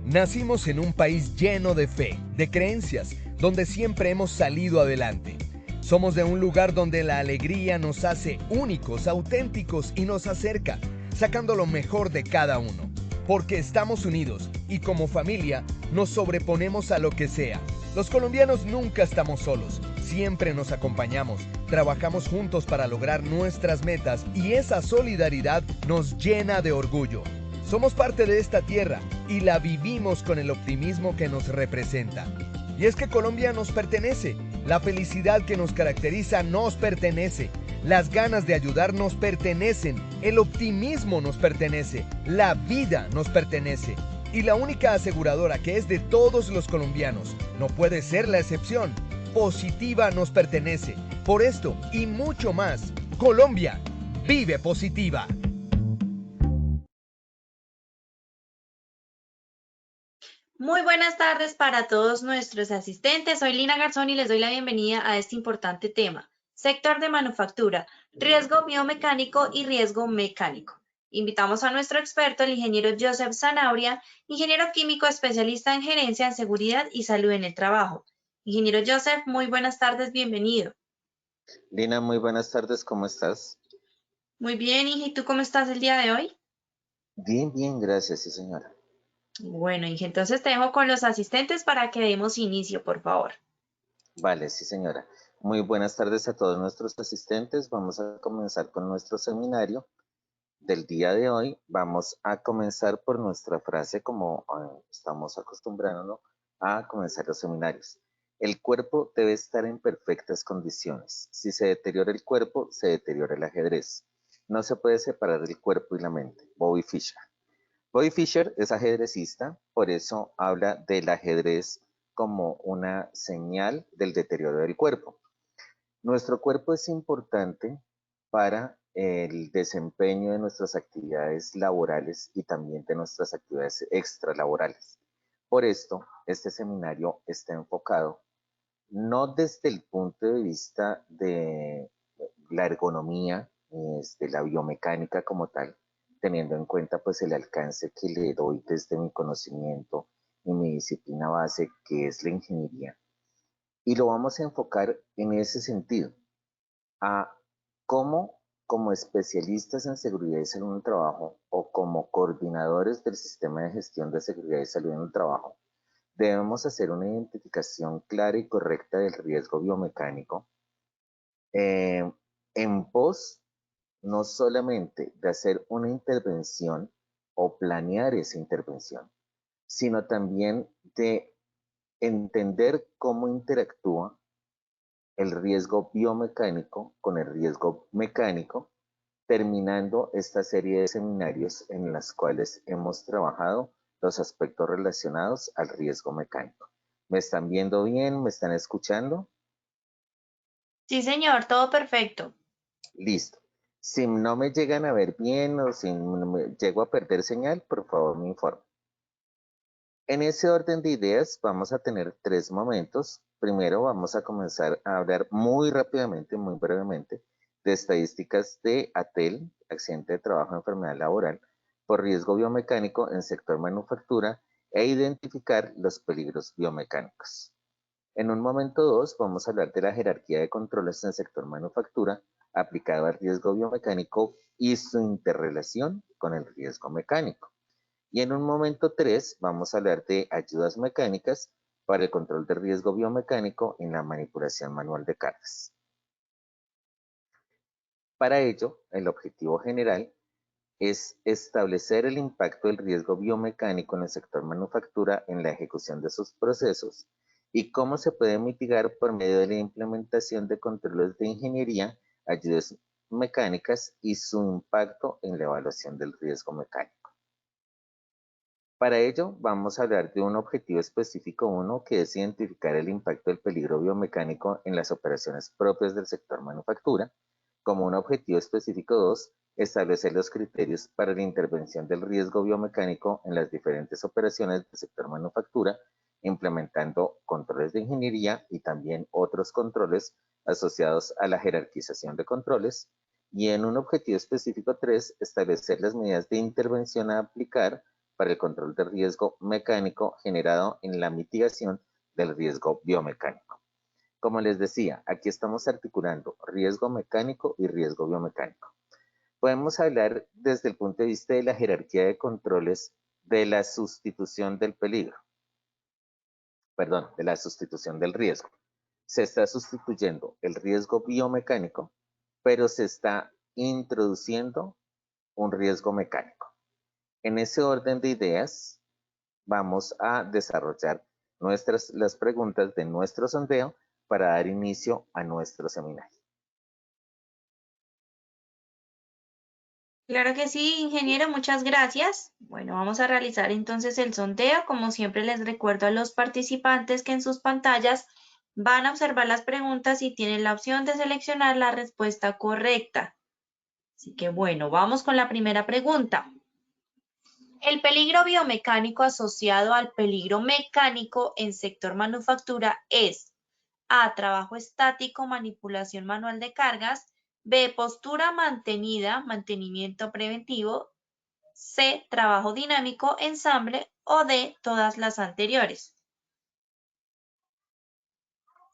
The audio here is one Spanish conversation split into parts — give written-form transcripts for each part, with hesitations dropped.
Nacimos en un país lleno de fe, de creencias, donde siempre hemos salido adelante. Somos de un lugar donde la alegría nos hace únicos, auténticos y nos acerca, sacando lo mejor de cada uno. Porque estamos unidos y como familia nos sobreponemos a lo que sea. Los colombianos nunca estamos solos, siempre nos acompañamos, trabajamos juntos para lograr nuestras metas y esa solidaridad nos llena de orgullo. Somos parte de esta tierra y la vivimos con el optimismo que nos representa. Y es que Colombia nos pertenece, la felicidad que nos caracteriza nos pertenece, las ganas de ayudar nos pertenecen, el optimismo nos pertenece, la vida nos pertenece. Y la única aseguradora que es de todos los colombianos, no puede ser la excepción, Positiva nos pertenece. Por esto y mucho más, Colombia vive Positiva. Muy buenas tardes para todos nuestros asistentes. Soy Lina Garzón y les doy la bienvenida a este importante tema, sector de manufactura, riesgo biomecánico y riesgo mecánico. Invitamos a nuestro experto, el ingeniero Joseph Zanabria, ingeniero químico especialista en gerencia en seguridad y salud en el trabajo. Ingeniero Joseph, muy buenas tardes, bienvenido. Lina, muy buenas tardes, ¿cómo estás? Muy bien, Inge, ¿y tú cómo estás el día de hoy? Bien, bien, gracias, sí, señora. Bueno, Inge, entonces te dejo con los asistentes para que demos inicio, por favor. Vale, sí, señora. Muy buenas tardes a todos nuestros asistentes. Vamos a comenzar con nuestro seminario del día de hoy. Vamos a comenzar por nuestra frase como estamos acostumbrándonos a comenzar los seminarios. El cuerpo debe estar en perfectas condiciones. Si se deteriora el cuerpo, se deteriora el ajedrez. No se puede separar el cuerpo y la mente. Bobby Fischer. Bobby Fischer es ajedrecista, por eso habla del ajedrez como una señal del deterioro del cuerpo. Nuestro cuerpo es importante para el desempeño de nuestras actividades laborales y también de nuestras actividades extralaborales. Por esto, este seminario está enfocado no desde el punto de vista de la ergonomía, de la biomecánica como tal, teniendo en cuenta pues el alcance que le doy desde mi conocimiento y mi disciplina base, que es la ingeniería. Y lo vamos a enfocar en ese sentido, a cómo como especialistas en seguridad y salud en el trabajo o como coordinadores del sistema de gestión de seguridad y salud en el trabajo, debemos hacer una identificación clara y correcta del riesgo biomecánico en pos no solamente de hacer una intervención o planear esa intervención, sino también de entender cómo interactúa el riesgo biomecánico con el riesgo mecánico, terminando esta serie de seminarios en las cuales hemos trabajado los aspectos relacionados al riesgo mecánico. ¿Me están viendo bien? ¿Me están escuchando? Sí, señor, todo perfecto. Listo. Si no me llegan a ver bien o si me llego a perder señal, por favor me informen. En ese orden de ideas vamos a tener tres momentos. Primero vamos a comenzar a hablar muy rápidamente, muy brevemente, de estadísticas de ATEL, accidente de trabajo, enfermedad laboral, por riesgo biomecánico en sector manufactura e identificar los peligros biomecánicos. En un momento 2 vamos a hablar de la jerarquía de controles en el sector manufactura aplicado al riesgo biomecánico y su interrelación con el riesgo mecánico. Y en un momento 3 vamos a hablar de ayudas mecánicas para el control de riesgo biomecánico en la manipulación manual de cargas. Para ello, el objetivo general es establecer el impacto del riesgo biomecánico en el sector manufactura en la ejecución de sus procesos y cómo se puede mitigar por medio de la implementación de controles de ingeniería, ayudas mecánicas y su impacto en la evaluación del riesgo mecánico. Para ello, vamos a hablar de un objetivo específico 1, que es identificar el impacto del peligro biomecánico en las operaciones propias del sector manufactura. Como un objetivo específico 2, establecer los criterios para la intervención del riesgo biomecánico en las diferentes operaciones del sector manufactura, implementando controles de ingeniería y también otros controles asociados a la jerarquización de controles. Y en un objetivo específico 3, establecer las medidas de intervención a aplicar para el control del riesgo mecánico generado en la mitigación del riesgo biomecánico. Como les decía, aquí estamos articulando riesgo mecánico y riesgo biomecánico. Podemos hablar desde el punto de vista de la jerarquía de controles de la sustitución del peligro, perdón, de la sustitución del riesgo. Se está sustituyendo el riesgo biomecánico, pero se está introduciendo un riesgo mecánico. En ese orden de ideas, vamos a desarrollar las preguntas de nuestro sondeo para dar inicio a nuestro seminario. Claro que sí, ingeniero, muchas gracias. Bueno, vamos a realizar entonces el sondeo. Como siempre les recuerdo a los participantes que en sus pantallas van a observar las preguntas y tienen la opción de seleccionar la respuesta correcta. Así que bueno, vamos con la primera pregunta. El peligro biomecánico asociado al peligro mecánico en sector manufactura es A. Trabajo estático, manipulación manual de cargas. B. Postura mantenida, mantenimiento preventivo. C. Trabajo dinámico, ensamble. O D. Todas las anteriores.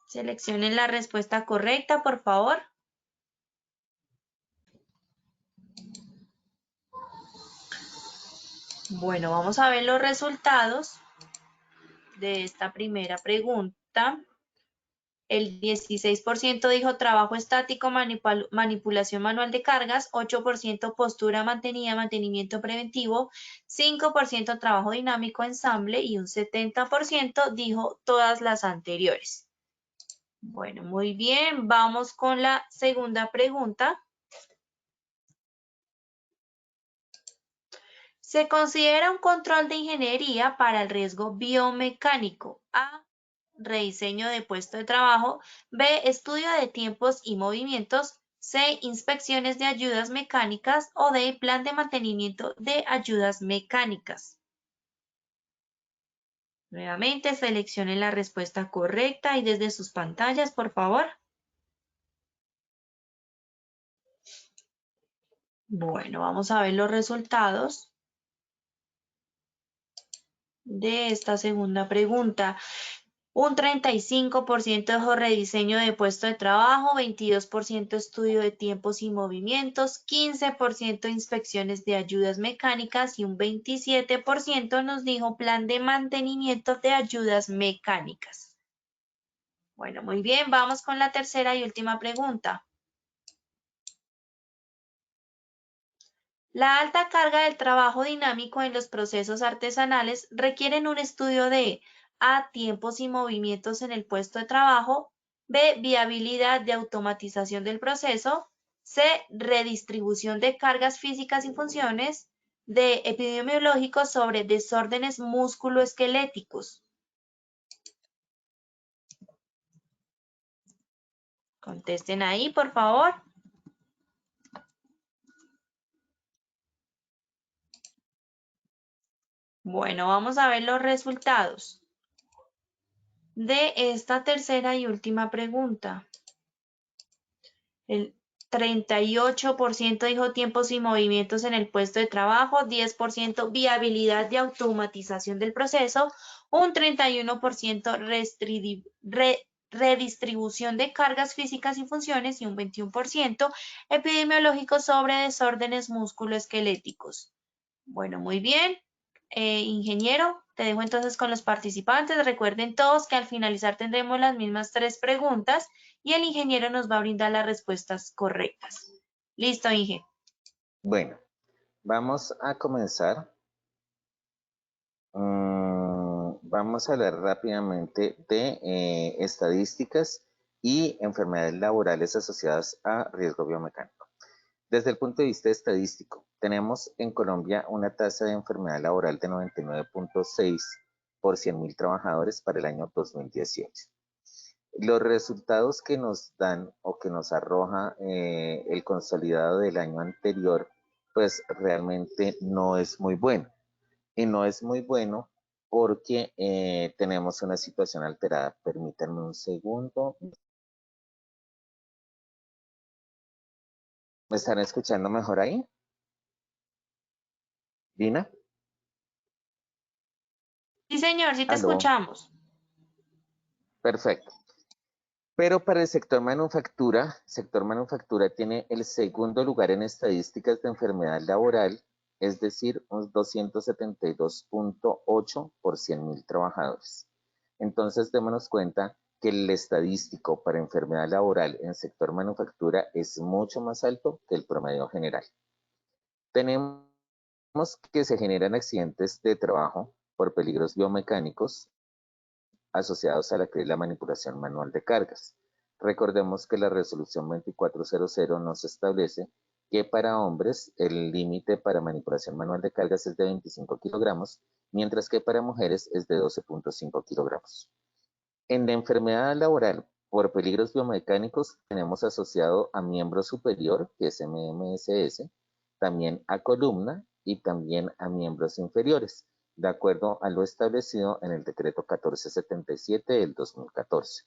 Seleccionen la respuesta correcta, por favor. Bueno, vamos a ver los resultados de esta primera pregunta. El 16% dijo trabajo estático, manipulación manual de cargas, 8% postura mantenida, mantenimiento preventivo, 5% trabajo dinámico, ensamble y un 70% dijo todas las anteriores. Bueno, muy bien, vamos con la segunda pregunta. Se considera un control de ingeniería para el riesgo biomecánico. A. Rediseño de puesto de trabajo. B. Estudio de tiempos y movimientos. C. Inspecciones de ayudas mecánicas. O D. Plan de mantenimiento de ayudas mecánicas. Nuevamente seleccionen la respuesta correcta y desde sus pantallas, por favor. Bueno, vamos a ver los resultados de esta segunda pregunta. Un 35% dijo rediseño de puesto de trabajo, 22% estudio de tiempos y movimientos, 15% inspecciones de ayudas mecánicas y un 27% nos dijo plan de mantenimiento de ayudas mecánicas. Bueno, muy bien, vamos con la tercera y última pregunta. La alta carga del trabajo dinámico en los procesos artesanales requieren un estudio de A. Tiempos y movimientos en el puesto de trabajo. B. Viabilidad de automatización del proceso. C. Redistribución de cargas físicas y funciones. D. Epidemiológico sobre desórdenes musculoesqueléticos. Contesten ahí, por favor. Bueno, vamos a ver los resultados de esta tercera y última pregunta. El 38% dijo tiempos y movimientos en el puesto de trabajo, 10% viabilidad de automatización del proceso, un 31% redistribución de cargas físicas y funciones y un 21% epidemiológico sobre desórdenes musculoesqueléticos. Bueno, muy bien. Ingeniero, te dejo entonces con los participantes. Recuerden todos que al finalizar tendremos las mismas 3 preguntas y el ingeniero nos va a brindar las respuestas correctas. Listo, Inge. Bueno, vamos a comenzar. Vamos a hablar rápidamente de estadísticas y enfermedades laborales asociadas a riesgo biomecánico. Desde el punto de vista estadístico, tenemos en Colombia una tasa de enfermedad laboral de 99.6 por 100.000 trabajadores para el año 2018. Los resultados que nos dan o que nos arroja el consolidado del año anterior, pues realmente no es muy bueno. Y no es muy bueno porque tenemos una situación alterada. Permítanme un segundo. ¿Me están escuchando mejor ahí? ¿Dina? señor, sí te Aló, escuchamos. perfecto. Pero para el sector manufactura tiene el segundo lugar en estadísticas de enfermedad laboral, es decir, unos 272.8 por 100.000 trabajadores. Entonces, démonos cuenta que el estadístico para enfermedad laboral en sector manufactura es mucho más alto que el promedio general. Tenemos que se generan accidentes de trabajo por peligros biomecánicos asociados a la que es la manipulación manual de cargas. Recordemos que la resolución 2400 nos establece que para hombres el límite para manipulación manual de cargas es de 25 kilogramos, mientras que para mujeres es de 12.5 kilogramos. En la enfermedad laboral por peligros biomecánicos tenemos asociado a miembro superior, que es MMSS, también a columna y también a miembros inferiores, de acuerdo a lo establecido en el decreto 1477 del 2014.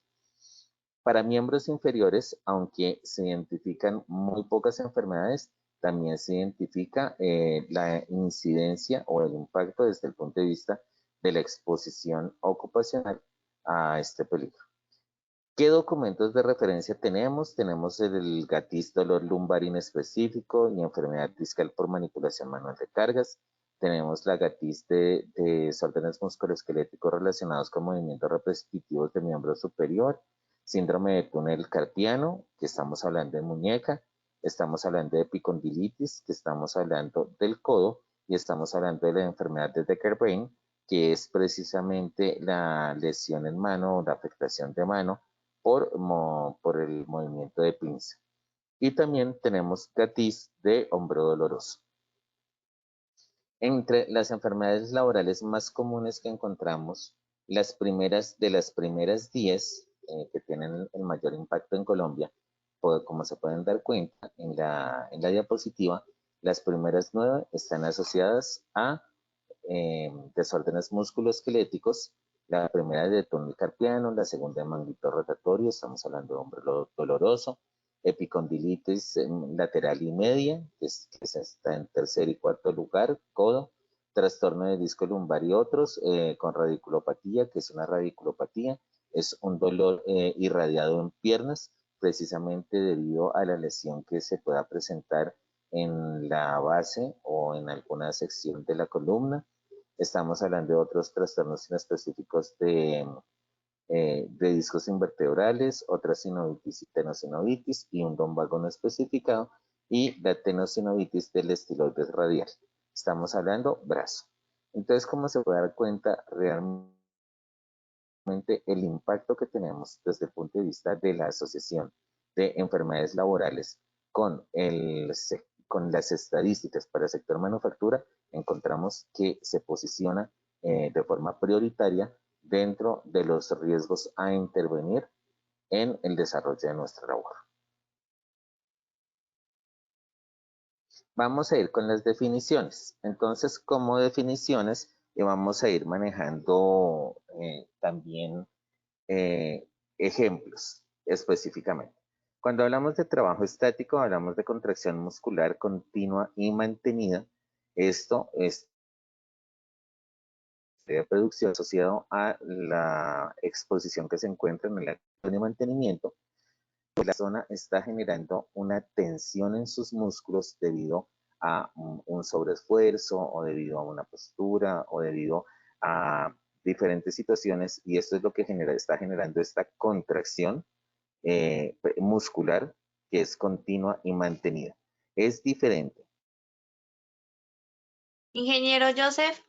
Para miembros inferiores, aunque se identifican muy pocas enfermedades, también se identifica la incidencia o el impacto desde el punto de vista de la exposición ocupacional a este peligro. ¿Qué documentos de referencia tenemos? Tenemos el GATIS dolor lumbar inespecífico y enfermedad discal por manipulación manual de cargas. Tenemos la GATIS de desórdenes musculoesqueléticos relacionados con movimientos repetitivos de miembro superior, síndrome de túnel carpiano, que estamos hablando de muñeca, estamos hablando de epicondilitis, que estamos hablando del codo, y estamos hablando de la enfermedad de Decker-Brain, que es precisamente la lesión en mano o la afectación de mano por el movimiento de pinza. Y también tenemos GATIS de hombro doloroso. Entre las enfermedades laborales más comunes que encontramos, las primeras 10 que tienen el mayor impacto en Colombia, como se pueden dar cuenta en la diapositiva, las primeras 9 están asociadas a desórdenes musculoesqueléticos. La primera es de túnel carpiano, la segunda de manguito rotatorio, estamos hablando de hombro doloroso, epicondilitis lateral y media, que está en tercer y cuarto lugar, codo, trastorno de disco lumbar y otros, con radiculopatía, que es una radiculopatía, es un dolor irradiado en piernas, precisamente debido a la lesión que se pueda presentar en la base o en alguna sección de la columna. Estamos hablando de otros trastornos inespecíficos de discos invertebrales, otra sinovitis y tenosinovitis y un lumbago no especificado y la tenosinovitis del estiloides radial. Estamos hablando brazo. Entonces, como se puede dar cuenta, realmente el impacto que tenemos desde el punto de vista de la asociación de enfermedades laborales con las estadísticas para el sector manufactura, encontramos que se posiciona de forma prioritaria dentro de los riesgos a intervenir en el desarrollo de nuestra labor. Vamos a ir con las definiciones. Entonces, como definiciones, vamos a ir manejando también ejemplos específicamente. Cuando hablamos de trabajo estático, hablamos de contracción muscular continua y mantenida. Esto es de producción asociado a la exposición que se encuentra en el acto de mantenimiento. La zona está generando una tensión en sus músculos debido a un sobreesfuerzo o debido a una postura o debido a diferentes situaciones, y esto es lo que está generando esta contracción muscular que es continua y mantenida. Es diferente. Ingeniero Joseph.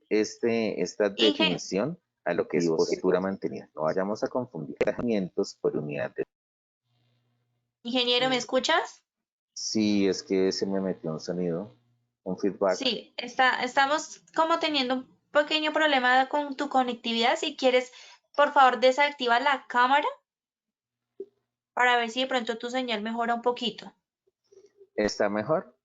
Esta definición a lo que es postura mantenida. No vayamos a confundir relajamientos por unidad de... Ingeniero, ¿me escuchas? Sí, es que se me metió un sonido, un feedback. Sí, estamos como teniendo un pequeño problema con tu conectividad. Si quieres, por favor, desactiva la cámara para ver si de pronto tu señal mejora un poquito. ¿Está mejor?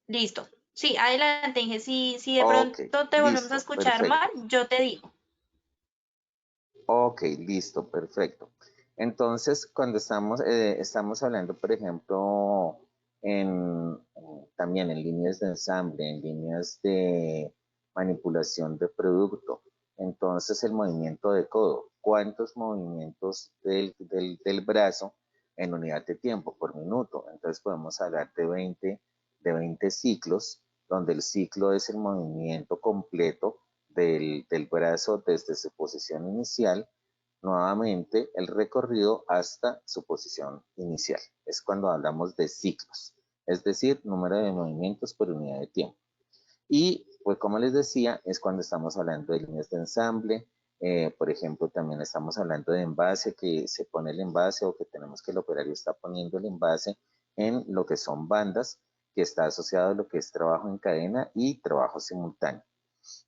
Listo. Sí, adelante, Inge. Si de Ok, pronto te volvemos a listo, escuchar mal, perfecto. yo te digo. Ok, listo, perfecto. Entonces, cuando estamos hablando, por ejemplo, en también en líneas de ensamble, en líneas de manipulación de producto. Entonces el movimiento de codo, ¿cuántos movimientos del brazo en unidad de tiempo por minuto? Entonces podemos hablar de 20 ciclos, donde el ciclo es el movimiento completo del brazo desde su posición inicial, nuevamente el recorrido hasta su posición inicial. Es cuando hablamos de ciclos, es decir, número de movimientos por unidad de tiempo. Y pues como les decía, es cuando estamos hablando de líneas de ensamble, por ejemplo, también estamos hablando de envase, que se pone el envase o que tenemos que el operario está poniendo el envase en lo que son bandas, que está asociado a lo que es trabajo en cadena y trabajo simultáneo.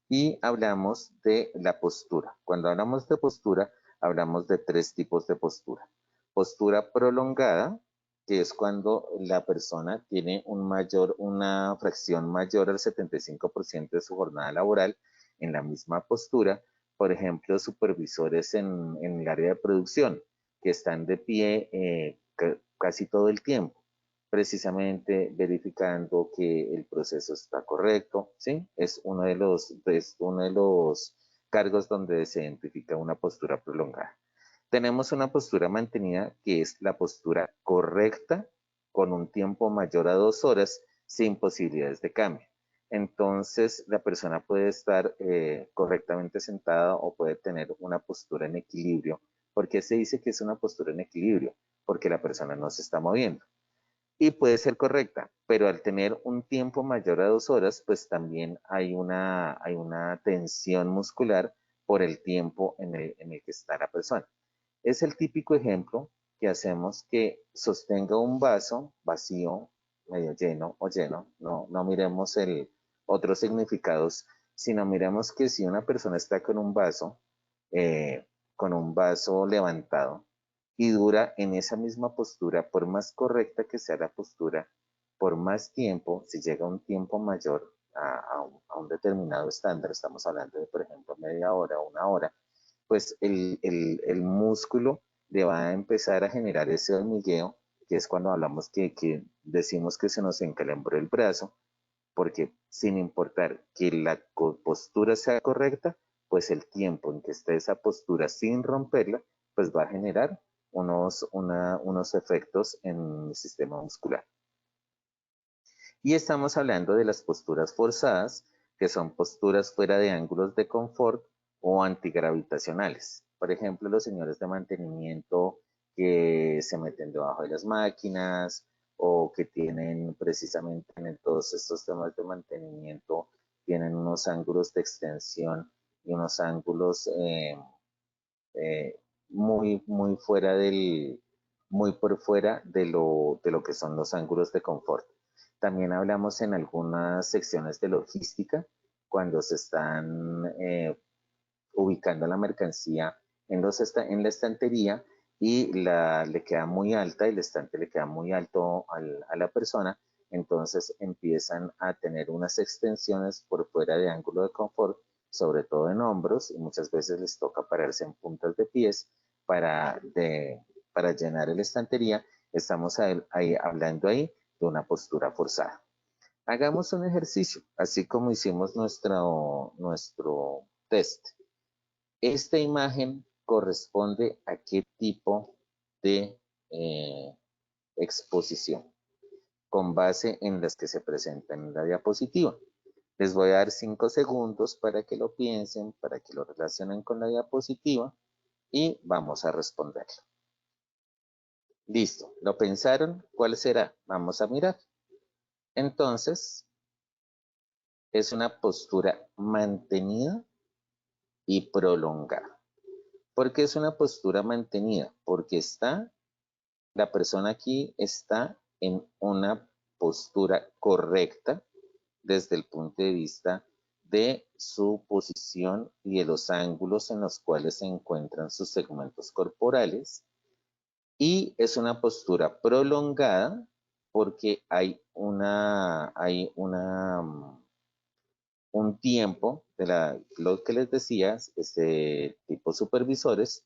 Y hablamos de la postura. Cuando hablamos de postura, hablamos de 3 tipos de postura. Postura prolongada, que es cuando la persona tiene una fracción mayor al 75% de su jornada laboral en la misma postura. Por ejemplo, supervisores en el área de producción, que están de pie casi todo el tiempo, precisamente verificando que el proceso está correcto, ¿sí? Es uno de los cargos donde se identifica una postura prolongada. Tenemos una postura mantenida, que es la postura correcta con un tiempo mayor a 2 horas sin posibilidades de cambio. Entonces, la persona puede estar correctamente sentada o puede tener una postura en equilibrio. ¿Por qué se dice que es una postura en equilibrio? Porque la persona no se está moviendo. Y puede ser correcta, pero al tener un tiempo mayor a 2 horas, pues también hay una tensión muscular por el tiempo en el que está la persona. Es el típico ejemplo que hacemos, que sostenga un vaso vacío, medio lleno o lleno. No miremos otros significados, sino miremos que si una persona está con un vaso levantado y dura en esa misma postura, por más correcta que sea la postura, por más tiempo, si llega un tiempo mayor a un determinado estándar, estamos hablando de, por ejemplo, media hora o 1 hora, pues el músculo le va a empezar a generar ese hormigueo, que es cuando hablamos que decimos que se nos encalambró el brazo, porque sin importar que la postura sea correcta, pues el tiempo en que esté esa postura sin romperla, pues va a generar unos efectos en el sistema muscular. Y estamos hablando de las posturas forzadas, que son posturas fuera de ángulos de confort o antigravitacionales. Por ejemplo, los señores de mantenimiento que se meten debajo de las máquinas o que tienen precisamente en todos estos temas de mantenimiento, tienen unos ángulos de extensión y unos ángulos muy fuera muy por fuera de lo que son los ángulos de confort. También hablamos en algunas secciones de logística, cuando se están ubicando la mercancía en la estantería y le queda muy alta y el estante le queda muy alto a la persona, entonces empiezan a tener unas extensiones por fuera de ángulo de confort, sobre todo en hombros, y muchas veces les toca pararse en puntas de pies para llenar la estantería. Estamos hablando ahí de una postura forzada. Hagamos un ejercicio, así como hicimos nuestro test. Esta imagen corresponde a qué tipo de exposición, con base en las que se presentan en la diapositiva. Les voy a dar 5 segundos para que lo piensen, para que lo relacionen con la diapositiva y vamos a responderlo. Listo, ¿lo pensaron? ¿Cuál será? Vamos a mirar. Entonces, es una postura mantenida y prolongada. ¿Por qué es una postura mantenida? Porque la persona aquí está en una postura correcta desde el punto de vista de su posición y de los ángulos en los cuales se encuentran sus segmentos corporales. Y es una postura prolongada porque hay un tiempo lo que les decía, tipo supervisores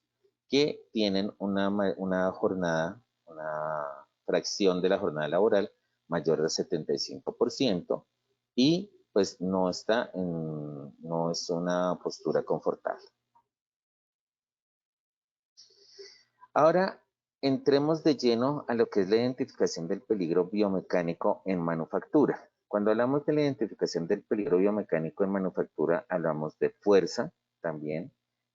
que tienen una jornada, una fracción de la jornada laboral mayor al 75% y pues no es una postura confortable. Ahora entremos de lleno a lo que es la identificación del peligro biomecánico en manufactura. Cuando hablamos de la identificación del peligro biomecánico en manufactura, hablamos de fuerza también,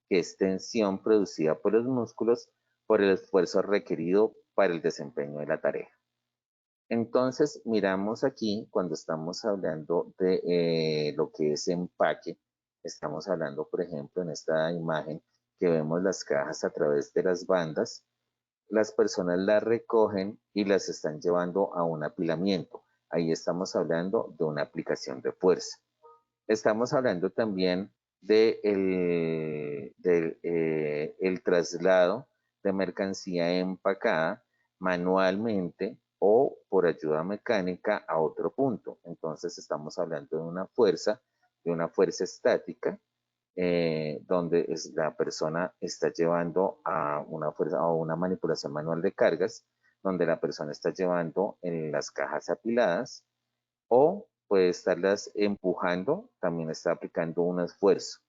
que es tensión producida por los músculos por el esfuerzo requerido para el desempeño de la tarea. Entonces, miramos aquí, cuando estamos hablando de lo que es empaque, estamos hablando, por ejemplo, en esta imagen, que vemos las cajas a través de las bandas, las personas las recogen y las están llevando a un apilamiento. Ahí estamos hablando de una aplicación de fuerza. Estamos hablando también de el traslado de mercancía empacada manualmente o por ayuda mecánica a otro punto. Entonces estamos hablando de una fuerza estática, donde la persona está llevando a una fuerza o una manipulación manual de cargas, donde la persona está llevando en las cajas apiladas o puede estarlas empujando, también está aplicando un esfuerzo.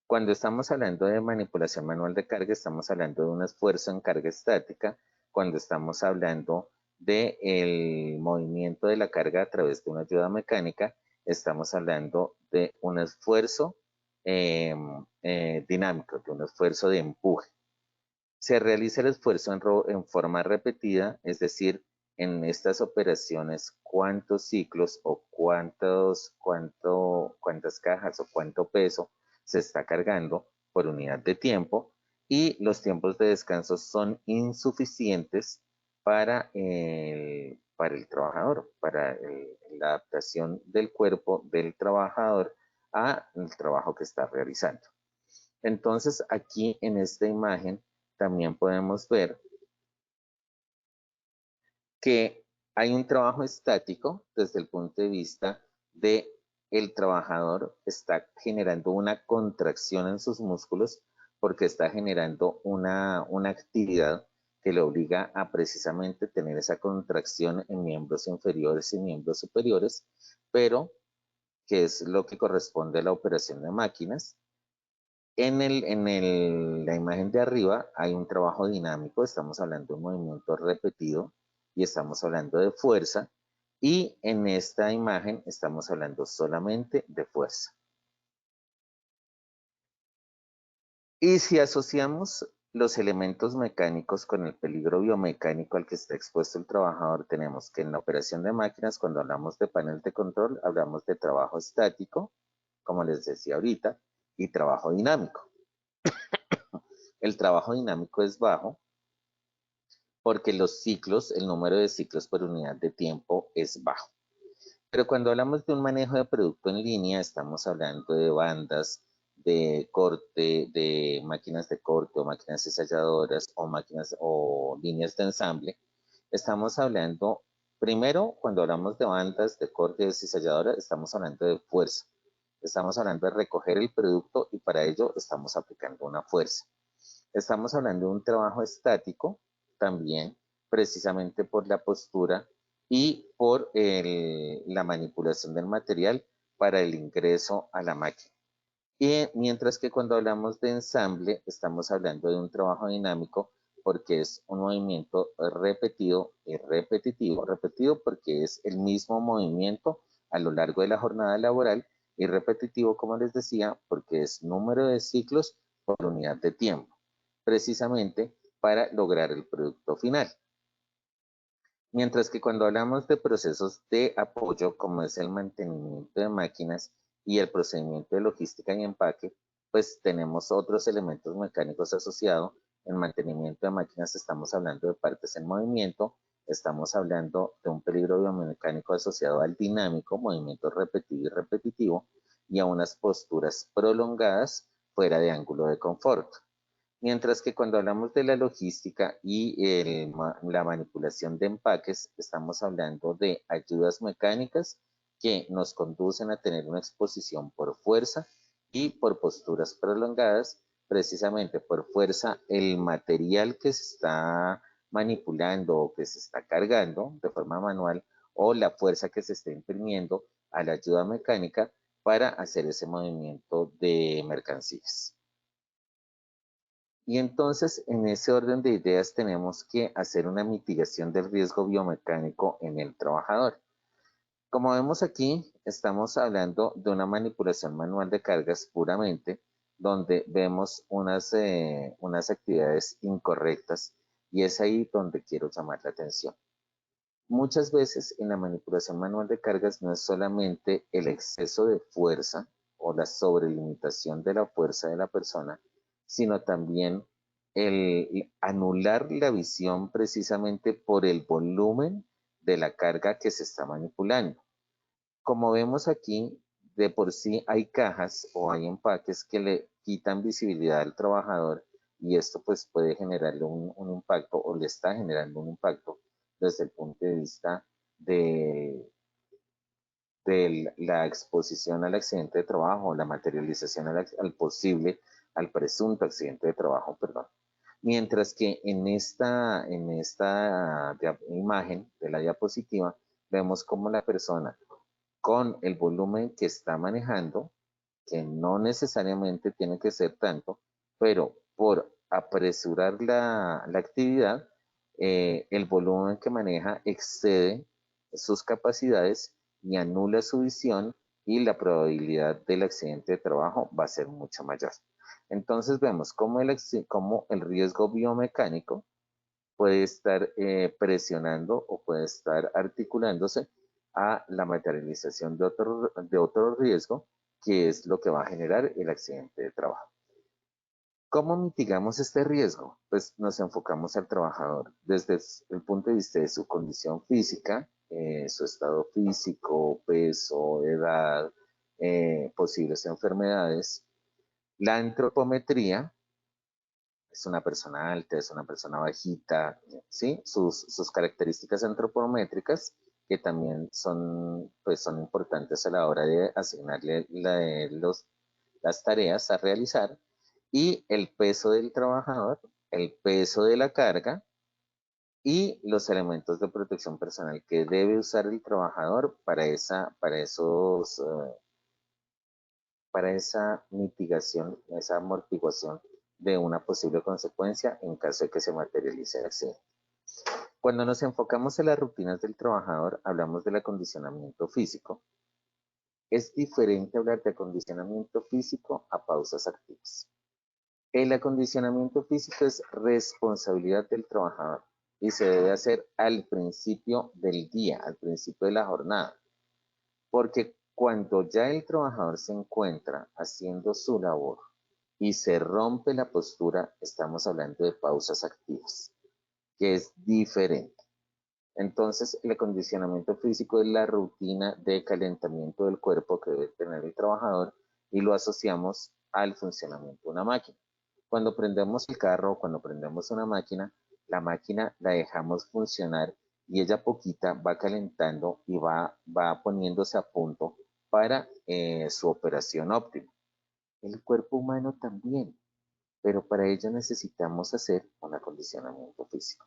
Cuando estamos hablando de manipulación manual de carga, estamos hablando de un esfuerzo en carga estática. Cuando estamos hablando del movimiento de la carga a través de una ayuda mecánica, estamos hablando de un esfuerzo dinámico, de un esfuerzo de empuje. Se realiza el esfuerzo en forma repetida, es decir, en estas operaciones, cuántos ciclos o cuántas cajas o cuánto peso se está cargando por unidad de tiempo, y los tiempos de descanso son insuficientes para el trabajador, para la adaptación del cuerpo del trabajador al trabajo que está realizando. Entonces, aquí en esta imagen también podemos ver que hay un trabajo estático desde el punto de vista de el trabajador está generando una contracción en sus músculos porque está generando una actividad que le obliga a precisamente tener esa contracción en miembros inferiores y miembros superiores, pero que es lo que corresponde a la operación de máquinas. La imagen de arriba hay un trabajo dinámico, estamos hablando de un movimiento repetido y estamos hablando de fuerza, y en esta imagen estamos hablando solamente de fuerza. Y si asociamos los elementos mecánicos con el peligro biomecánico al que está expuesto el trabajador, tenemos que en la operación de máquinas, cuando hablamos de panel de control, hablamos de trabajo estático, como les decía ahorita, y trabajo dinámico. El trabajo dinámico es bajo porque los ciclos, el número de ciclos por unidad de tiempo es bajo. Pero cuando hablamos de un manejo de producto en línea, estamos hablando de bandas de corte, de máquinas de corte o máquinas ensayadoras o máquinas o líneas de ensamble. Estamos hablando, primero, cuando hablamos de bandas de corte y ensayadoras, estamos hablando de fuerza. Estamos hablando de recoger el producto y para ello estamos aplicando una fuerza. Estamos hablando de un trabajo estático también, precisamente por la postura y por la manipulación del material para el ingreso a la máquina. Y mientras que cuando hablamos de ensamble, estamos hablando de un trabajo dinámico porque es un movimiento repetido y repetitivo. Repetido porque es el mismo movimiento a lo largo de la jornada laboral, y repetitivo, como les decía, porque es número de ciclos por unidad de tiempo, precisamente para lograr el producto final. Mientras que cuando hablamos de procesos de apoyo, como es el mantenimiento de máquinas y el procedimiento de logística y empaque, pues tenemos otros elementos mecánicos asociados. En mantenimiento de máquinas estamos hablando de partes en movimiento, estamos hablando de un peligro biomecánico asociado al dinámico, movimiento repetido y repetitivo, y a unas posturas prolongadas fuera de ángulo de confort. Mientras que cuando hablamos de la logística y la manipulación de empaques, estamos hablando de ayudas mecánicas que nos conducen a tener una exposición por fuerza y por posturas prolongadas, precisamente por fuerza el material que se está manipulando o que se está cargando de forma manual, o la fuerza que se está imprimiendo a la ayuda mecánica para hacer ese movimiento de mercancías. Y entonces, en ese orden de ideas, tenemos que hacer una mitigación del riesgo biomecánico en el trabajador. Como vemos aquí, estamos hablando de una manipulación manual de cargas puramente, donde vemos unas actividades incorrectas, y es ahí donde quiero llamar la atención. Muchas veces en la manipulación manual de cargas no es solamente el exceso de fuerza o la sobrelimitación de la fuerza de la persona, sino también el anular la visión precisamente por el volumen de la carga que se está manipulando. Como vemos aquí, de por sí hay cajas o hay empaques que le quitan visibilidad al trabajador, y esto pues puede generarle un impacto, o le está generando un impacto desde el punto de vista de la exposición al accidente de trabajo, la materialización al presunto accidente de trabajo, perdón. Mientras que en esta imagen de la diapositiva vemos cómo la persona, con el volumen que está manejando, que no necesariamente tiene que ser tanto, pero por apresurar la actividad, el volumen que maneja excede sus capacidades y anula su visión, y la probabilidad del accidente de trabajo va a ser mucho mayor. Entonces vemos cómo el riesgo biomecánico puede estar presionando o puede estar articulándose a la materialización de otro riesgo, que es lo que va a generar el accidente de trabajo. ¿Cómo mitigamos este riesgo? Pues nos enfocamos al trabajador desde el punto de vista de su condición física, su estado físico, peso, edad, posibles enfermedades. La antropometría: es una persona alta, es una persona bajita, ¿sí? Sus características antropométricas, que también son importantes a la hora de asignarle las tareas a realizar, y el peso del trabajador, el peso de la carga y los elementos de protección personal que debe usar el trabajador para esa mitigación, esa amortiguación de una posible consecuencia en caso de que se materialice el accidente. Cuando nos enfocamos en las rutinas del trabajador, hablamos del acondicionamiento físico. Es diferente hablar de acondicionamiento físico a pausas activas. El acondicionamiento físico es responsabilidad del trabajador y se debe hacer al principio del día, al principio de la jornada, porque cuando ya el trabajador se encuentra haciendo su labor y se rompe la postura, estamos hablando de pausas activas, que es diferente. Entonces, el acondicionamiento físico es la rutina de calentamiento del cuerpo que debe tener el trabajador, y lo asociamos al funcionamiento de una máquina. Cuando prendemos el carro o cuando prendemos una máquina, la máquina la dejamos funcionar y ella poquita va calentando y va poniéndose a punto para su operación óptima. El cuerpo humano también, pero para ello necesitamos hacer un acondicionamiento físico.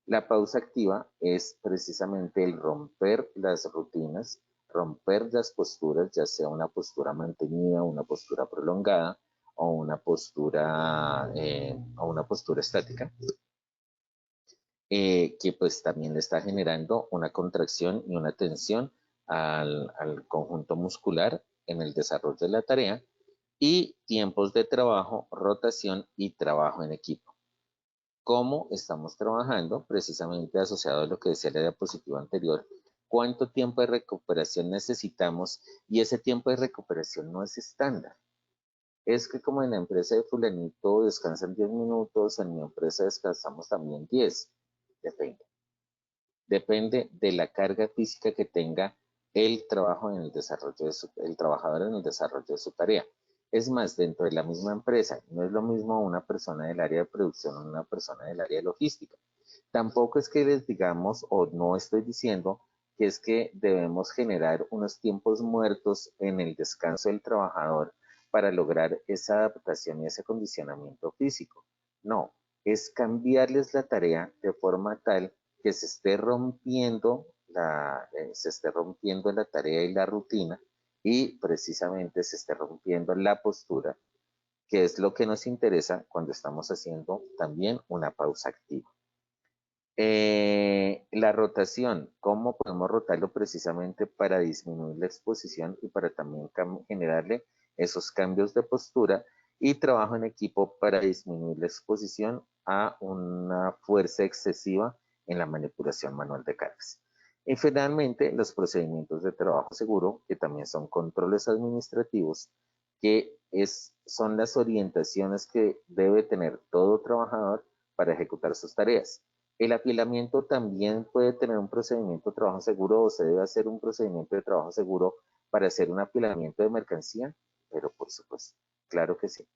La pausa activa es precisamente el romper las rutinas, romper las posturas, ya sea una postura mantenida, una postura prolongada o una postura estática, que pues también le está generando una contracción y una tensión al conjunto muscular en el desarrollo de la tarea, y tiempos de trabajo, rotación y trabajo en equipo. ¿Cómo estamos trabajando? Precisamente asociado a lo que decía la diapositiva anterior, cuánto tiempo de recuperación necesitamos, y ese tiempo de recuperación no es estándar. Es que como en la empresa de fulanito descansan 10 minutos, en mi empresa descansamos también 10. Depende. Depende de la carga física que tenga el trabajador en el desarrollo de su tarea. Es más, dentro de la misma empresa, no es lo mismo una persona del área de producción o una persona del área de logística. Tampoco es que les digamos, o no estoy diciendo, que es que debemos generar unos tiempos muertos en el descanso del trabajador para lograr esa adaptación y ese acondicionamiento físico. No, es cambiarles la tarea de forma tal que se esté rompiendo la tarea y la rutina, y precisamente se esté rompiendo la postura, que es lo que nos interesa cuando estamos haciendo también una pausa activa. La rotación, ¿cómo podemos rotarlo? Precisamente para disminuir la exposición y para también generarle esos cambios de postura, y trabajo en equipo para disminuir la exposición a una fuerza excesiva en la manipulación manual de cargas. Y finalmente, los procedimientos de trabajo seguro, que también son controles administrativos, que son las orientaciones que debe tener todo trabajador para ejecutar sus tareas. El apilamiento también puede tener un procedimiento de trabajo seguro, o se debe hacer un procedimiento de trabajo seguro para hacer un apilamiento de mercancía, pero por supuesto, claro que sí.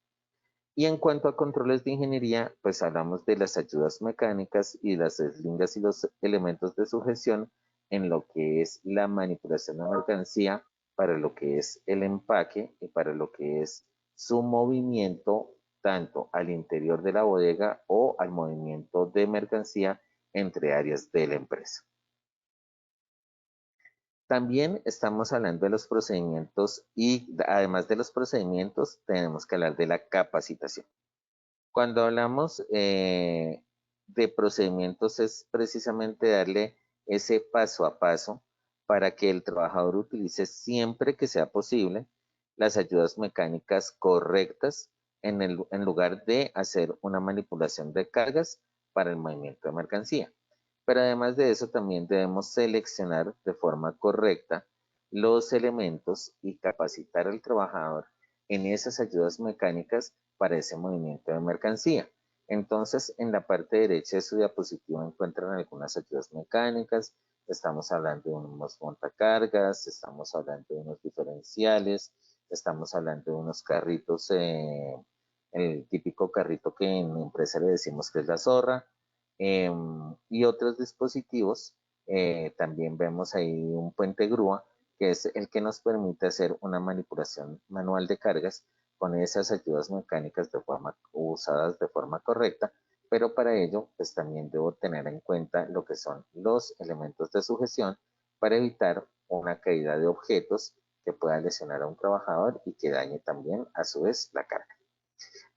Y en cuanto a controles de ingeniería, pues hablamos de las ayudas mecánicas y las eslingas y los elementos de sujeción en lo que es la manipulación de mercancía, para lo que es el empaque y para lo que es su movimiento tanto al interior de la bodega o al movimiento de mercancía entre áreas de la empresa. También estamos hablando de los procedimientos, y además de los procedimientos tenemos que hablar de la capacitación. Cuando hablamos de procedimientos, es precisamente darle ese paso a paso para que el trabajador utilice siempre que sea posible las ayudas mecánicas correctas en lugar de hacer una manipulación de cargas para el movimiento de mercancía. Pero además de eso, también debemos seleccionar de forma correcta los elementos y capacitar al trabajador en esas ayudas mecánicas para ese movimiento de mercancía. Entonces, en la parte derecha de su diapositiva encuentran algunas ayudas mecánicas. Estamos hablando de unos montacargas, estamos hablando de unos diferenciales, estamos hablando de unos carritos, el típico carrito que en la empresa le decimos que es la zorra, y otros dispositivos. También vemos ahí un puente grúa, que es el que nos permite hacer una manipulación manual de cargas con esas ayudas mecánicas usadas de forma correcta, pero para ello pues también debo tener en cuenta lo que son los elementos de sujeción para evitar una caída de objetos que pueda lesionar a un trabajador y que dañe también a su vez la carga.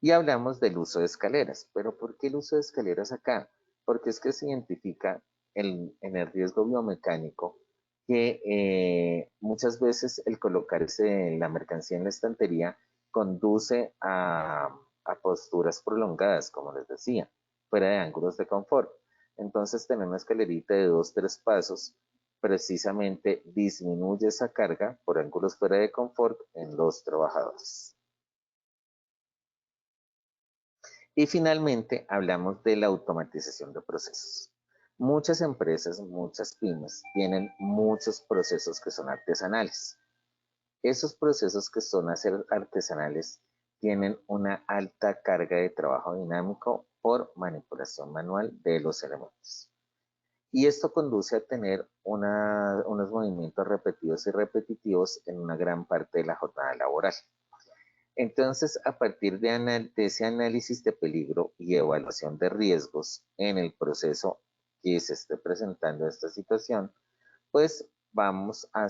Y hablamos del uso de escaleras, pero ¿por qué el uso de escaleras acá? Porque es que se identifica en el riesgo biomecánico que muchas veces el colocarse la mercancía en la estantería conduce a posturas prolongadas, como les decía, fuera de ángulos de confort. Entonces, tener una escalerita de 2-3 pasos precisamente disminuye esa carga por ángulos fuera de confort en los trabajadores. Y finalmente, hablamos de la automatización de procesos. Muchas empresas, muchas pymes, tienen muchos procesos que son artesanales. Esos procesos que son artesanales tienen una alta carga de trabajo dinámico por manipulación manual de los elementos. Y esto conduce a tener unos movimientos repetidos y repetitivos en una gran parte de la jornada laboral. Entonces, a partir de ese análisis de peligro y evaluación de riesgos en el proceso que se esté presentando esta situación, pues vamos a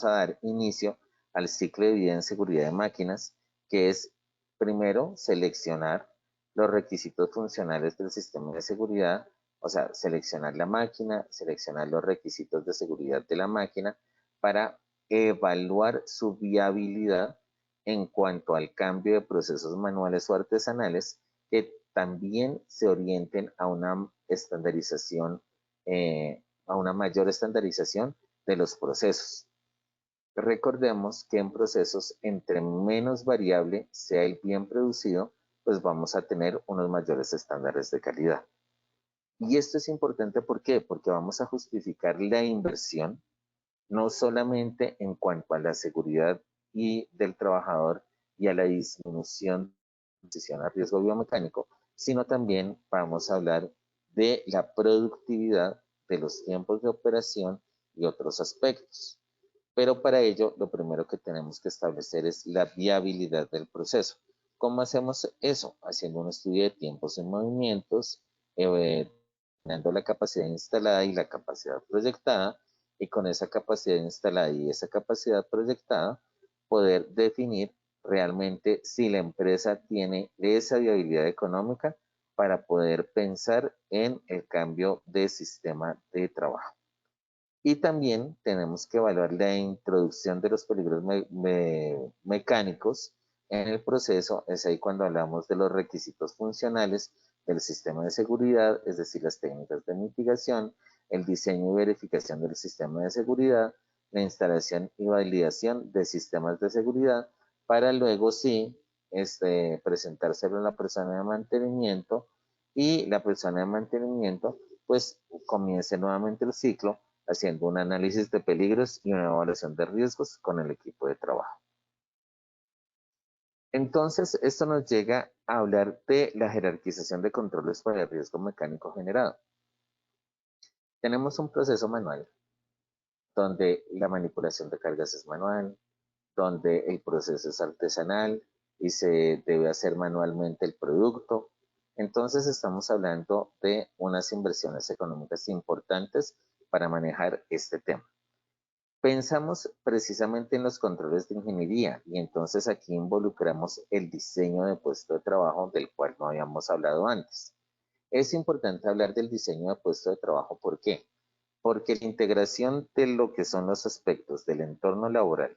dar inicio al ciclo de vida en seguridad de máquinas, que es primero seleccionar los requisitos funcionales del sistema de seguridad, o sea, seleccionar la máquina, seleccionar los requisitos de seguridad de la máquina para evaluar su viabilidad en cuanto al cambio de procesos manuales o artesanales que también se orienten a una estandarización, a una mayor estandarización de los procesos. Recordemos que en procesos, entre menos variable sea el bien producido, pues vamos a tener unos mayores estándares de calidad. Y esto es importante, ¿por qué? Porque vamos a justificar la inversión, no solamente en cuanto a la seguridad y del trabajador y a la disminución a riesgo biomecánico, sino también vamos a hablar de la productividad, de los tiempos de operación y otros aspectos. Pero para ello, lo primero que tenemos que establecer es la viabilidad del proceso. ¿Cómo hacemos eso? Haciendo un estudio de tiempos y movimientos, teniendo la capacidad instalada y la capacidad proyectada, y con esa capacidad instalada y esa capacidad proyectada, poder definir realmente si la empresa tiene esa viabilidad económica para poder pensar en el cambio de sistema de trabajo. Y también tenemos que evaluar la introducción de los peligros mecánicos en el proceso. Es ahí cuando hablamos de los requisitos funcionales del sistema de seguridad, es decir, las técnicas de mitigación, el diseño y verificación del sistema de seguridad, la instalación y validación de sistemas de seguridad, para luego sí presentárselo a la persona de mantenimiento, y la persona de mantenimiento pues comience nuevamente el ciclo haciendo un análisis de peligros y una evaluación de riesgos con el equipo de trabajo. Entonces, esto nos llega a hablar de la jerarquización de controles para el riesgo mecánico generado. Tenemos un proceso manual donde la manipulación de cargas es manual, donde el proceso es artesanal y se debe hacer manualmente el producto. Entonces estamos hablando de unas inversiones económicas importantes para manejar este tema. Pensamos precisamente en los controles de ingeniería, y entonces aquí involucramos el diseño de puesto de trabajo del cual no habíamos hablado antes. Es importante hablar del diseño de puesto de trabajo. ¿Por qué? Porque la integración de lo que son los aspectos del entorno laboral,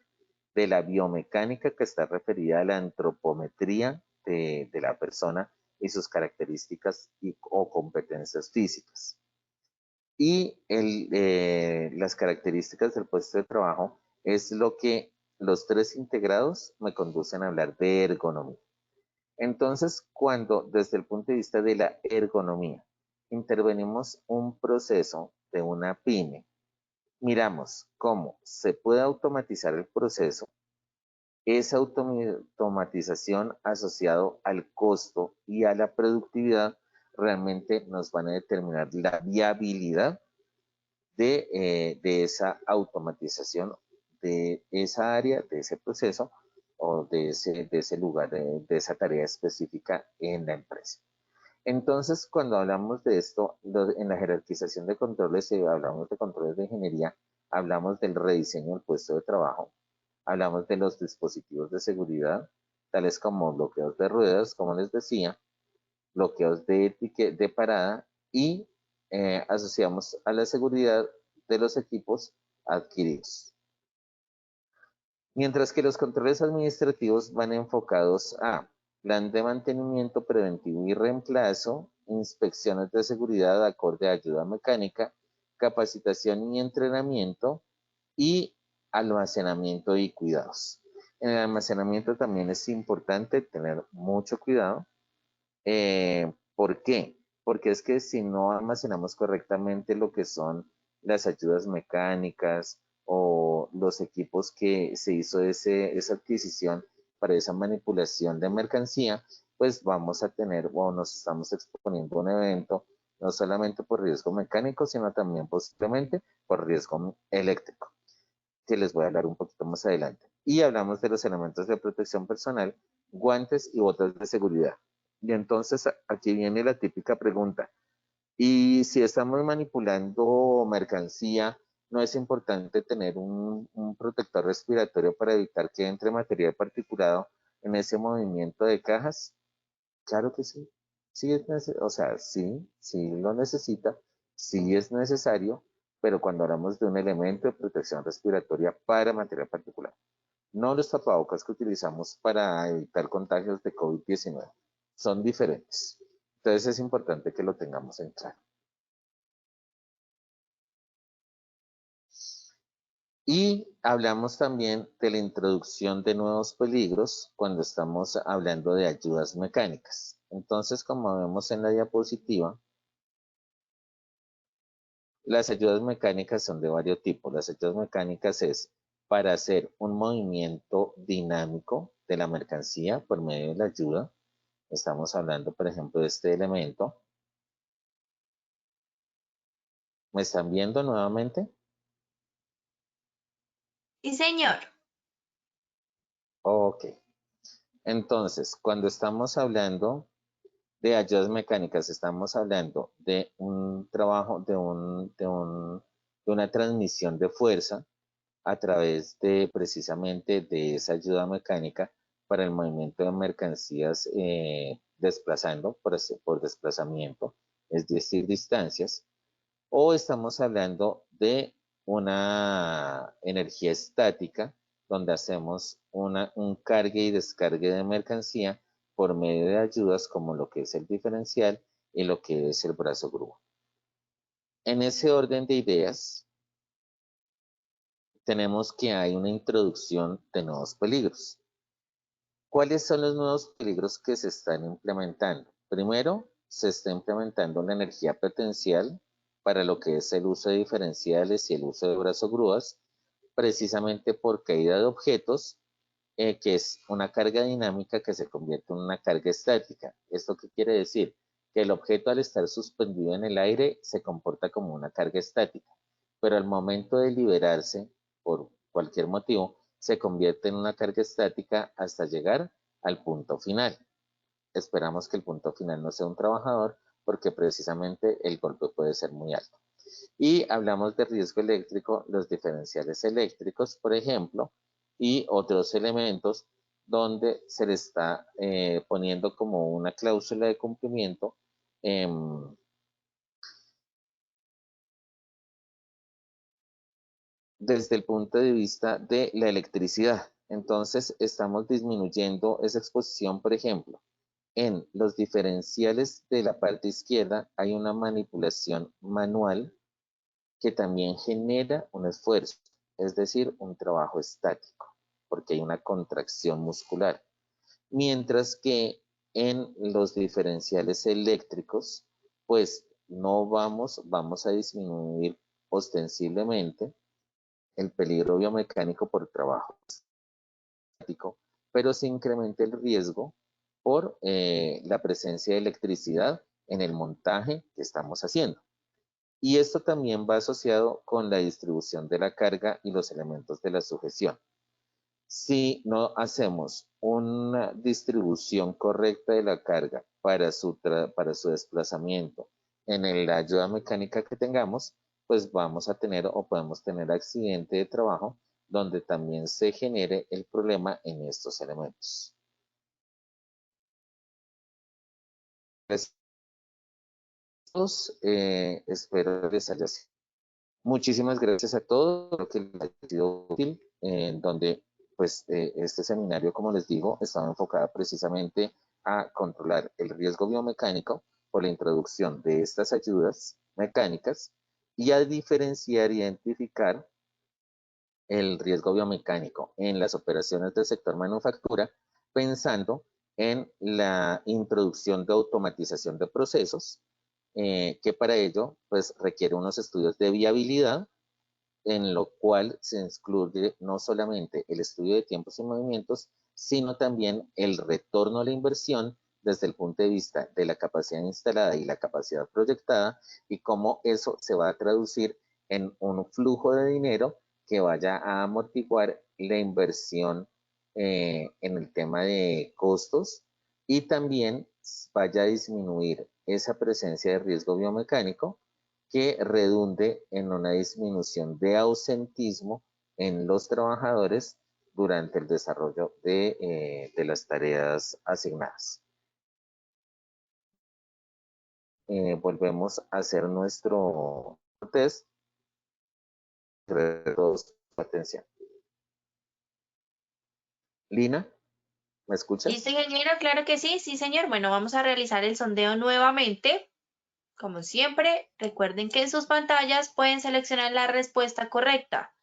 de la biomecánica que está referida a la antropometría de la persona y sus características o competencias físicas, y las características del puesto de trabajo, es lo que los tres integrados me conducen a hablar de ergonomía. Entonces, cuando desde el punto de vista de la ergonomía intervenimos un proceso de una pyme, miramos cómo se puede automatizar el proceso, esa automatización asociado al costo y a la productividad realmente nos van a determinar la viabilidad de esa automatización, de esa área, de ese proceso o de ese lugar, de esa tarea específica en la empresa. Entonces, cuando hablamos de esto, en la jerarquización de controles, hablamos de controles de ingeniería, hablamos del rediseño del puesto de trabajo, hablamos de los dispositivos de seguridad, tales como bloqueos de ruedas, como les decía, bloqueos de parada, y asociamos a la seguridad de los equipos adquiridos. Mientras que los controles administrativos van enfocados a plan de mantenimiento preventivo y reemplazo, inspecciones de seguridad acorde a ayuda mecánica, capacitación y entrenamiento, y almacenamiento y cuidados. En el almacenamiento también es importante tener mucho cuidado. ¿Por qué? Porque es que si no almacenamos correctamente lo que son las ayudas mecánicas o los equipos que se hizo esa adquisición para esa manipulación de mercancía, pues vamos a tener o nos estamos exponiendo a un evento no solamente por riesgo mecánico, sino también posiblemente por riesgo eléctrico, que les voy a hablar un poquito más adelante. Y hablamos de los elementos de protección personal, guantes y botas de seguridad. Y entonces aquí viene la típica pregunta: ¿y si estamos manipulando mercancía, no es importante tener un protector respiratorio para evitar que entre material particulado en ese movimiento de cajas? Claro que sí. Sí es o sea, sí lo necesita, sí es necesario, pero cuando hablamos de un elemento de protección respiratoria para material particular, no los tapabocas que utilizamos para evitar contagios de COVID-19, son diferentes. Entonces es importante que lo tengamos en claro. Y hablamos también de la introducción de nuevos peligros cuando estamos hablando de ayudas mecánicas. Entonces, como vemos en la diapositiva, las ayudas mecánicas son de varios tipos. Las ayudas mecánicas es para hacer un movimiento dinámico de la mercancía por medio de la ayuda. Estamos hablando, por ejemplo, de este elemento. ¿Me están viendo nuevamente? Sí, señor. Ok. Entonces, cuando estamos hablando de ayudas mecánicas, estamos hablando de un trabajo, de una transmisión de fuerza a través de precisamente de esa ayuda mecánica para el movimiento de mercancías desplazando por desplazamiento, es decir, distancias, o estamos hablando de una energía estática donde hacemos un cargue y descargue de mercancía por medio de ayudas como lo que es el diferencial y lo que es el brazo grúa. En ese orden de ideas, tenemos que hay una introducción de nuevos peligros. ¿Cuáles son los nuevos peligros que se están implementando? Primero, se está implementando la energía potencial para lo que es el uso de diferenciales y el uso de brazo grúas, precisamente por caída de objetos, que es una carga dinámica que se convierte en una carga estática. ¿Esto qué quiere decir? Que el objeto al estar suspendido en el aire se comporta como una carga estática, pero al momento de liberarse, por cualquier motivo, se convierte en una carga estática hasta llegar al punto final. Esperamos que el punto final no sea un trabajador porque precisamente el golpe puede ser muy alto. Y hablamos de riesgo eléctrico, los diferenciales eléctricos, por ejemplo, y otros elementos donde se le está poniendo como una cláusula de cumplimiento desde el punto de vista de la electricidad. Entonces, estamos disminuyendo esa exposición, por ejemplo, en los diferenciales de la parte izquierda hay una manipulación manual que también genera un esfuerzo, es decir, un trabajo estático, porque hay una contracción muscular. Mientras que en los diferenciales eléctricos, pues no vamos a disminuir ostensiblemente el peligro biomecánico por trabajo estático, pero se incrementa el riesgo por la presencia de electricidad en el montaje que estamos haciendo. Y esto también va asociado con la distribución de la carga y los elementos de la sujeción. Si no hacemos una distribución correcta de la carga para su desplazamiento en la ayuda mecánica que tengamos, pues vamos a tener o podemos tener accidente de trabajo donde también se genere el problema en estos elementos. Espero les haya sido. Muchísimas gracias a todos, creo que les ha sido útil, donde pues este seminario, como les digo, estaba enfocado precisamente a controlar el riesgo biomecánico por la introducción de estas ayudas mecánicas y a diferenciar y identificar el riesgo biomecánico en las operaciones del sector manufactura, pensando en la introducción de automatización de procesos, que para ello pues requiere unos estudios de viabilidad, en lo cual se incluye no solamente el estudio de tiempos y movimientos, sino también el retorno a la inversión desde el punto de vista de la capacidad instalada y la capacidad proyectada, y cómo eso se va a traducir en un flujo de dinero que vaya a amortiguar la inversión en el tema de costos y también vaya a disminuir esa presencia de riesgo biomecánico que redunde en una disminución de ausentismo en los trabajadores durante el desarrollo de las tareas asignadas. Volvemos a hacer nuestro test. Gracias a todos por su atención. Lina, ¿me escuchas? ¿Listo, ingeniero? Claro que sí, sí, señor. Bueno, vamos a realizar el sondeo nuevamente. Como siempre, recuerden que en sus pantallas pueden seleccionar la respuesta correcta.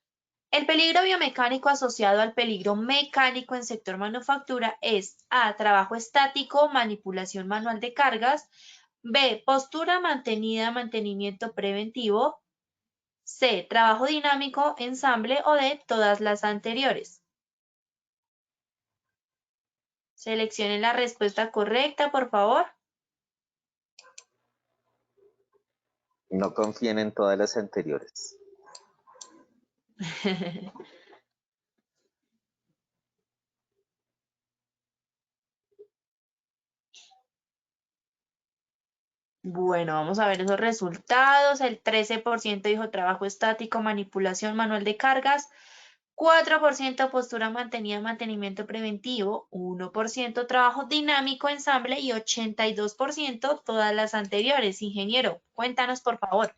El peligro biomecánico asociado al peligro mecánico en sector manufactura es A. Trabajo estático, manipulación manual de cargas. B. Postura mantenida, mantenimiento preventivo. C. Trabajo dinámico, ensamble o D. Todas las anteriores. Seleccionen la respuesta correcta, por favor. No confíen en todas las anteriores. Bueno, vamos a ver esos resultados. El 13% dijo trabajo estático, manipulación manual de cargas, 4% postura mantenida, mantenimiento preventivo, 1% trabajo dinámico, ensamble y 82% todas las anteriores. Ingeniero, cuéntanos por favor.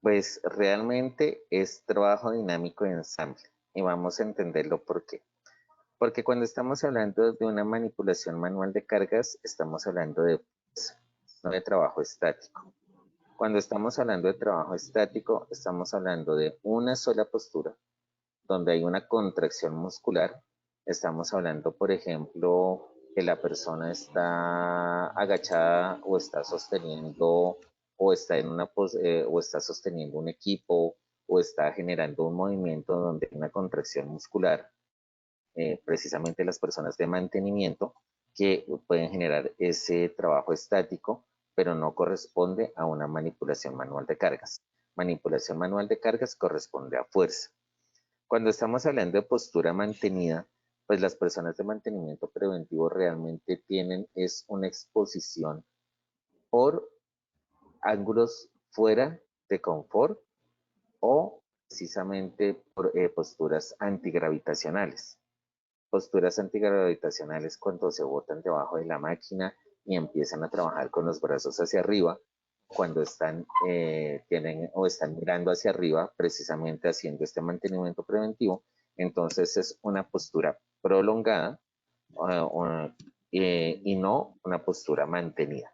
Pues realmente es trabajo dinámico de ensamble y vamos a entenderlo por qué. Porque cuando estamos hablando de una manipulación manual de cargas, estamos hablando de, no de trabajo estático. Cuando estamos hablando de trabajo estático, estamos hablando de una sola postura, donde hay una contracción muscular. Estamos hablando, por ejemplo, que la persona está agachada o está sosteniendo o está en o está sosteniendo un equipo o está generando un movimiento donde hay una contracción muscular. Precisamente las personas de mantenimiento que pueden generar ese trabajo estático, pero no corresponde a una manipulación manual de cargas. Manipulación manual de cargas corresponde a fuerza. Cuando estamos hablando de postura mantenida, pues las personas de mantenimiento preventivo realmente tienen es una exposición por ángulos fuera de confort o precisamente por posturas antigravitacionales. Posturas antigravitacionales cuando se botan debajo de la máquina y empiezan a trabajar con los brazos hacia arriba, cuando están, tienen o están mirando hacia arriba, precisamente haciendo este mantenimiento preventivo, entonces es una postura prolongada y no una postura mantenida.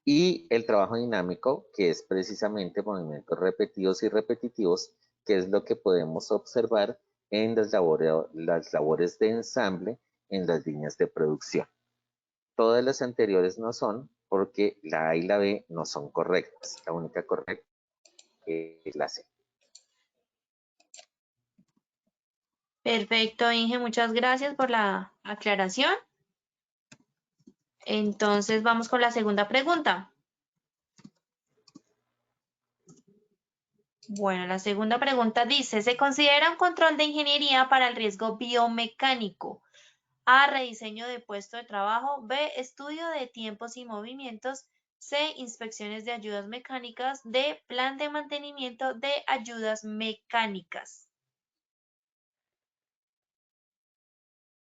Y el trabajo dinámico, que es precisamente movimientos repetidos y repetitivos, que es lo que podemos observar en las labores de ensamble en las líneas de producción. Todas las anteriores no son, porque la A y la B no son correctas. La única correcta es la C. Perfecto, Inge, muchas gracias por la aclaración. Entonces vamos con la segunda pregunta. Bueno, la segunda pregunta dice, ¿se considera un control de ingeniería para el riesgo biomecánico? A, rediseño de puesto de trabajo. B, estudio de tiempos y movimientos. C, inspecciones de ayudas mecánicas. D, plan de mantenimiento de ayudas mecánicas.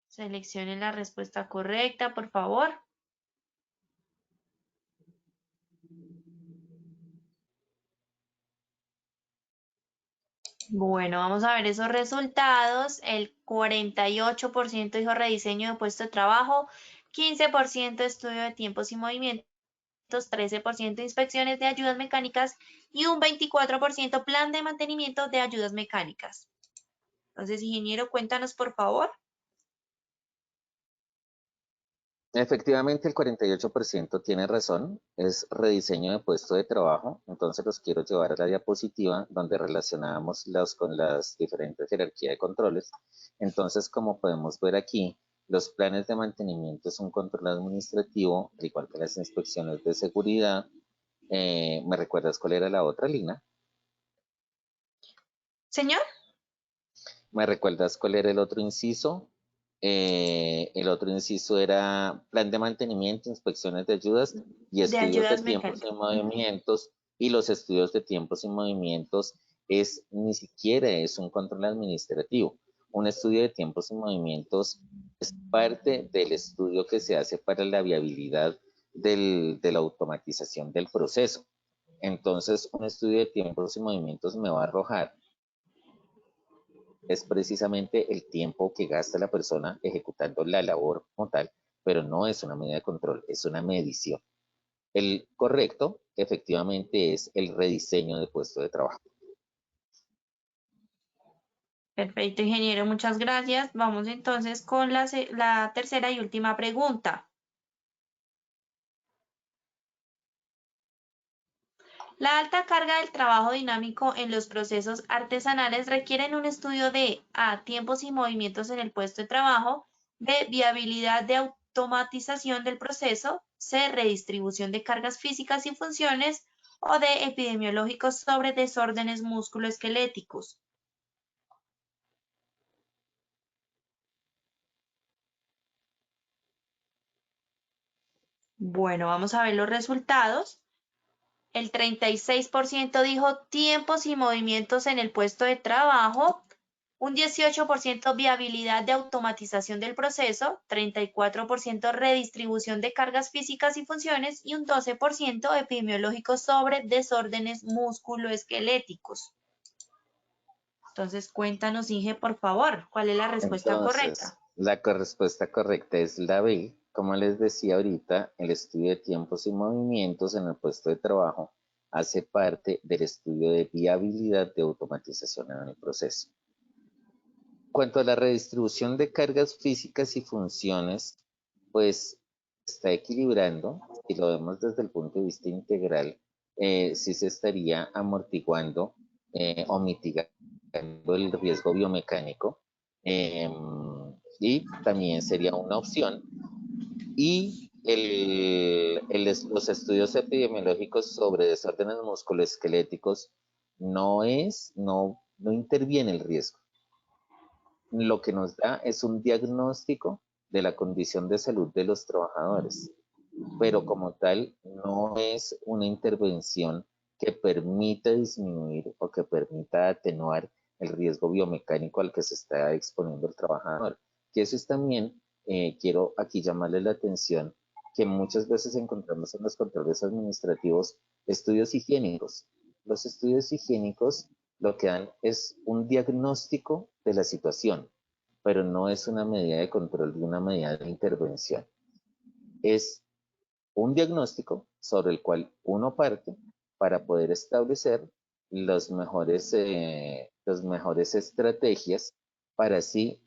Seleccionen la respuesta correcta, por favor. Bueno, vamos a ver esos resultados. El 48% dijo rediseño de puesto de trabajo, 15% estudio de tiempos y movimientos, 13% inspecciones de ayudas mecánicas y un 24% plan de mantenimiento de ayudas mecánicas. Entonces, ingeniero, cuéntanos por favor. Efectivamente, el 48% tiene razón, es rediseño de puesto de trabajo, entonces los quiero llevar a la diapositiva donde relacionábamos con las diferentes jerarquías de controles. Entonces, como podemos ver aquí, los planes de mantenimiento es un control administrativo, al igual que las inspecciones de seguridad. ¿Me recuerdas cuál era la otra, Lina? Señor. ¿Me recuerdas cuál era el otro inciso? El otro inciso era plan de mantenimiento, inspecciones de ayudas y De estudios de ayudas tiempos y mecánicas. movimientos. Y los estudios de tiempos y movimientos ni siquiera es un control administrativo. Un estudio de tiempos y movimientos es parte del estudio que se hace para la viabilidad de la automatización del proceso. Entonces, un estudio de tiempos y movimientos me va a arrojar es precisamente el tiempo que gasta la persona ejecutando la labor como tal, pero no es una medida de control, es una medición. El correcto, efectivamente, es el rediseño de puesto de trabajo. Perfecto, ingeniero, muchas gracias. Vamos entonces con la tercera y última pregunta. La alta carga del trabajo dinámico en los procesos artesanales requieren un estudio de A, tiempos y movimientos en el puesto de trabajo, B, viabilidad de automatización del proceso, C, redistribución de cargas físicas y funciones, o D, epidemiológicos sobre desórdenes musculoesqueléticos. Bueno, vamos a ver los resultados. El 36% dijo tiempos y movimientos en el puesto de trabajo, un 18% viabilidad de automatización del proceso, 34% redistribución de cargas físicas y funciones y un 12% epidemiológico sobre desórdenes musculoesqueléticos. Entonces, cuéntanos, Inge, por favor, ¿cuál es la respuesta correcta? La respuesta correcta es la B. Como les decía ahorita, el estudio de tiempos y movimientos en el puesto de trabajo hace parte del estudio de viabilidad de automatización en el proceso. Cuanto a la redistribución de cargas físicas y funciones, pues está equilibrando, si lo vemos desde el punto de vista integral, sí se estaría amortiguando o mitigando el riesgo biomecánico, y también sería una opción. Y los estudios epidemiológicos sobre desórdenes musculoesqueléticos no interviene el riesgo. Lo que nos da es un diagnóstico de la condición de salud de los trabajadores, pero como tal no es una intervención que permita disminuir o que permita atenuar el riesgo biomecánico al que se está exponiendo el trabajador. Que eso es también, quiero aquí llamarle la atención, que muchas veces encontramos en los controles administrativos estudios higiénicos. Los estudios higiénicos lo que dan es un diagnóstico de la situación, pero no es una medida de control ni una medida de intervención. Es un diagnóstico sobre el cual uno parte para poder establecer las mejores estrategias para así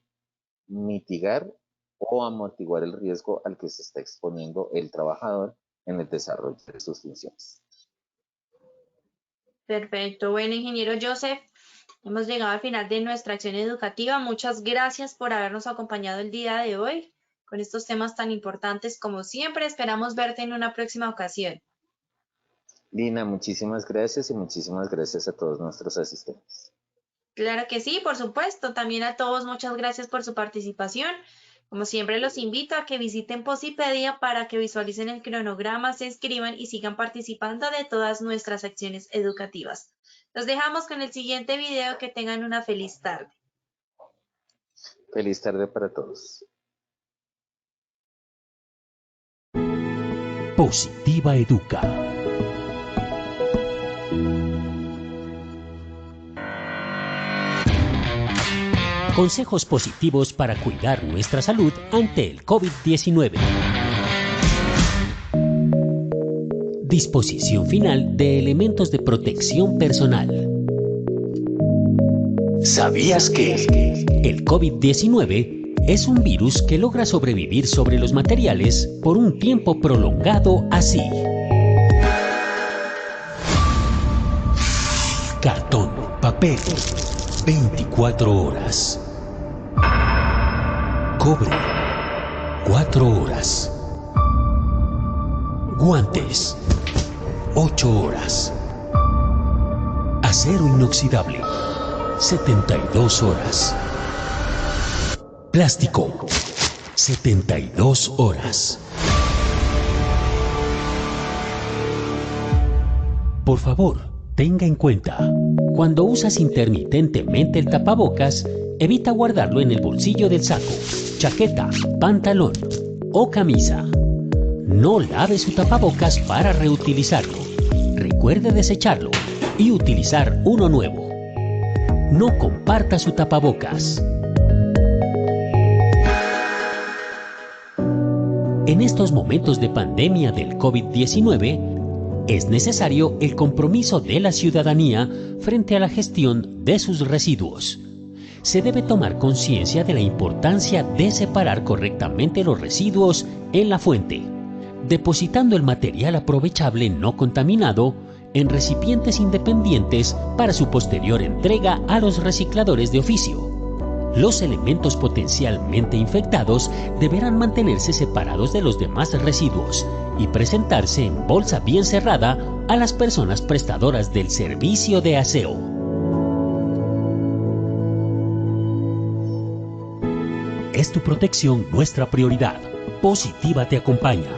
mitigar o amortiguar el riesgo al que se está exponiendo el trabajador en el desarrollo de sus funciones. Perfecto. Bueno, ingeniero Joseph, hemos llegado al final de nuestra acción educativa. Muchas gracias por habernos acompañado el día de hoy con estos temas tan importantes. Como siempre, esperamos verte en una próxima ocasión. Lina, muchísimas gracias y muchísimas gracias a todos nuestros asistentes. Claro que sí, por supuesto. También a todos, muchas gracias por su participación. Como siempre, los invito a que visiten Posipedia para que visualicen el cronograma, se inscriban y sigan participando de todas nuestras acciones educativas. Los dejamos con el siguiente video. Que tengan una feliz tarde. Feliz tarde para todos. Positiva Educa. Consejos positivos para cuidar nuestra salud ante el COVID-19. Disposición final de elementos de protección personal. ¿Sabías que el COVID-19 es un virus que logra sobrevivir sobre los materiales por un tiempo prolongado así? Cartón, papel, 24 horas. Cobre, 4 horas. Guantes, 8 horas. Acero inoxidable, 72 horas. Plástico, 72 horas. Por favor, tenga en cuenta, cuando usas intermitentemente el tapabocas, evita guardarlo en el bolsillo del saco, chaqueta, pantalón o camisa. No lave su tapabocas para reutilizarlo. Recuerde desecharlo y utilizar uno nuevo. No comparta su tapabocas. En estos momentos de pandemia del COVID-19, es necesario el compromiso de la ciudadanía frente a la gestión de sus residuos. Se debe tomar conciencia de la importancia de separar correctamente los residuos en la fuente, depositando el material aprovechable no contaminado en recipientes independientes para su posterior entrega a los recicladores de oficio. Los elementos potencialmente infectados deberán mantenerse separados de los demás residuos y presentarse en bolsa bien cerrada a las personas prestadoras del servicio de aseo. Es tu protección nuestra prioridad. Positiva te acompaña.